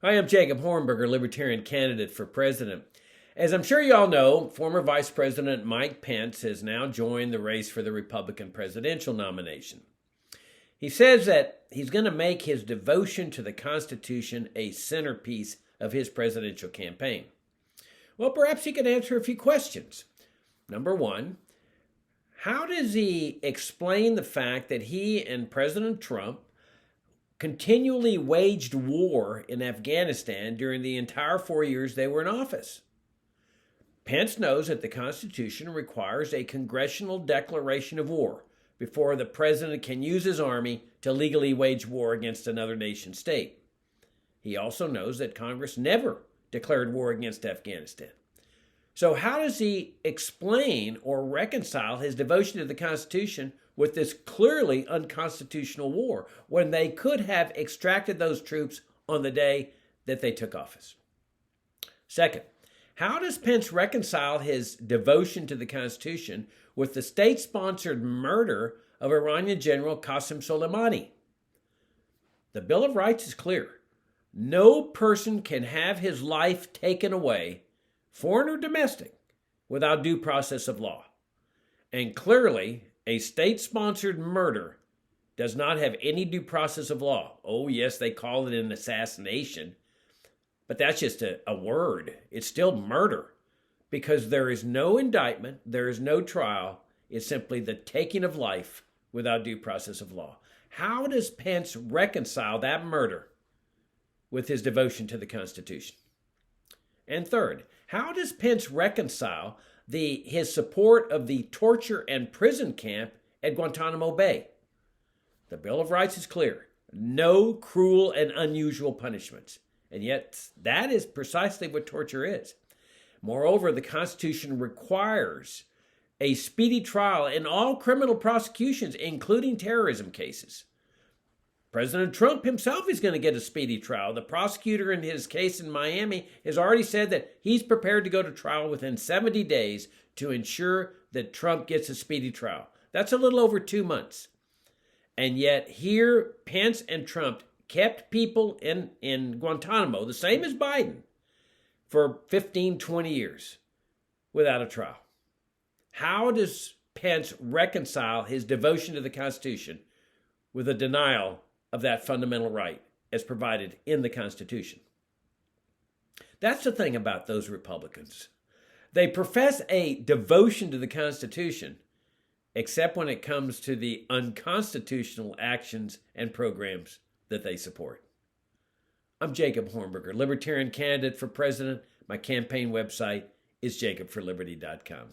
Hi, I'm Jacob Hornberger, Libertarian candidate for president. As I'm sure you all know, former Vice President Mike Pence has now joined the race for the Republican presidential nomination. He says that he's going to make his devotion to the Constitution a centerpiece of his presidential campaign. Well, perhaps he can answer a few questions. Number one, how does he explain the fact that he and President Trump continually waged war in Afghanistan during the entire 4 years they were in office? Pence knows that the Constitution requires a congressional declaration of war before the president can use his army to legally wage war against another nation state. He also knows that Congress never declared war against Afghanistan. So how does he explain or reconcile his devotion to the Constitution with this clearly unconstitutional war when they could have extracted those troops on the day that they took office? Second, how does Pence reconcile his devotion to the Constitution with the state-sponsored murder of Iranian General Qassem Soleimani? The Bill of Rights is clear. No person can have his life taken away, foreign or domestic, without due process of law. And clearly, a state-sponsored murder does not have any due process of law. Oh, yes, they call it an assassination, but that's just a word. It's still murder because there is no indictment, there is no trial. It's simply the taking of life without due process of law. How does Pence reconcile that murder with his devotion to the Constitution? And third, how does Pence reconcile his support of the torture and prison camp at Guantanamo Bay? The Bill of Rights is clear. No cruel and unusual punishments. And yet, that is precisely what torture is. Moreover, the Constitution requires a speedy trial in all criminal prosecutions, including terrorism cases. President Trump himself is going to get a speedy trial. The prosecutor in his case in Miami has already said that he's prepared to go to trial within 70 days to ensure that Trump gets a speedy trial. That's a little over 2 months. And yet here, Pence and Trump kept people in Guantanamo, the same as Biden, for 15, 20 years without a trial. How does Pence reconcile his devotion to the Constitution with a denial of that fundamental right as provided in the Constitution? That's the thing about those Republicans. They profess a devotion to the Constitution, except when it comes to the unconstitutional actions and programs that they support. I'm Jacob Hornberger, Libertarian candidate for president. My campaign website is jacobforliberty.com.